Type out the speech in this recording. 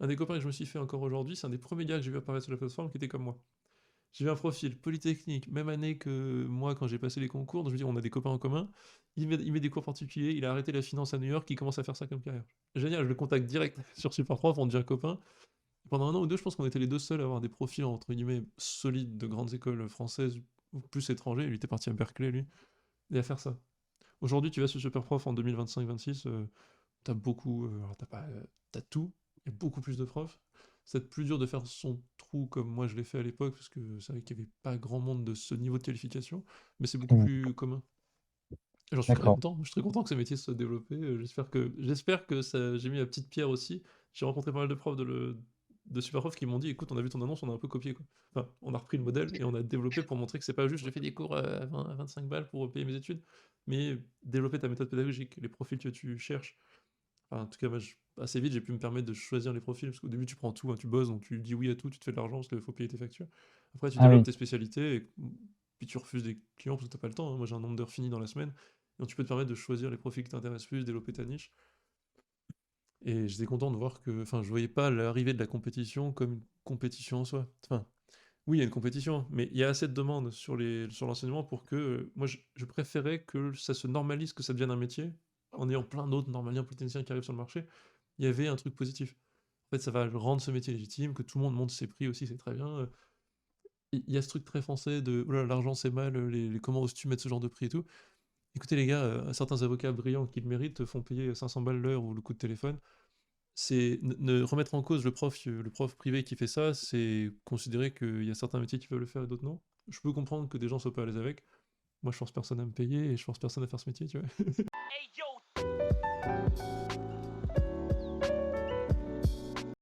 Un des copains que je me suis fait encore aujourd'hui, c'est un des premiers gars que j'ai vu apparaître sur la plateforme qui était comme moi. J'ai eu un profil Polytechnique, même année que moi quand j'ai passé les concours, donc je veux dire, on a des copains en commun. Il met des cours particuliers, il a arrêté la finance à New York, il commence à faire ça comme carrière. Génial, je le contacte direct sur Superprof, on devient copain. Pendant un an ou deux, je pense qu'on était les deux seuls à avoir des profils entre guillemets solides de grandes écoles françaises ou plus étrangers. Lui était parti à Berkeley, lui, et à faire ça. Aujourd'hui, tu vas sur Superprof en 2025-26, t'as beaucoup, alors t'as pas, t'as tout, il y a beaucoup plus de profs. C'est peut-être plus dur de faire son trou comme moi je l'ai fait à l'époque, parce que c'est vrai qu'il n'y avait pas grand monde de ce niveau de qualification, mais c'est beaucoup Hmm, plus commun. Et j'en suis très d'accord. content, je suis très content que ce métier se soit développé. J'espère que ça, j'ai mis la petite pierre aussi. J'ai rencontré pas mal de profs de Superprof qui m'ont dit, écoute, on a vu ton annonce, on a un peu copié quoi. Enfin, on a repris le modèle et on a développé pour montrer que c'est pas juste, j'ai fait des cours à 20, à 25 balles pour payer mes études, mais développer ta méthode pédagogique, les profils que tu cherches. Enfin, en tout cas, moi, assez vite, j'ai pu me permettre de choisir les profils, parce qu'au début, tu prends tout, hein, tu bosses, donc tu dis oui à tout, tu te fais de l'argent parce qu'il faut payer tes factures. Après, tu Ah développes oui, tes spécialités, et puis tu refuses des clients parce que t'as pas le temps, hein. Moi, j'ai un nombre d'heures fini dans la semaine, donc tu peux te permettre de choisir les profils qui t'intéressent plus, développer ta niche. Et j'étais content de voir que, enfin, je voyais pas l'arrivée de la compétition comme une compétition en soi. Enfin, oui, il y a une compétition, mais il y a assez de demandes sur l'enseignement pour que, moi, je préférais que ça se normalise, que ça devienne un métier, en ayant plein d'autres normaliens polytechniciens qui arrivent sur le marché. Il y avait un truc positif. En fait, ça va rendre ce métier légitime, que tout le monde monte ses prix aussi, c'est très bien. Il y a ce truc très français de oh là, l'argent c'est mal, comment oses-tu mettre ce genre de prix et tout. Écoutez les gars, certains avocats brillants qui le méritent font payer 500 balles l'heure ou le coup de téléphone. C'est ne remettre en cause le prof privé qui fait ça, c'est considérer qu'il y a certains métiers qui peuvent le faire et d'autres non. Je peux comprendre que des gens soient pas à l'aise avec. Moi, je force personne à me payer et je force personne à faire ce métier, tu vois.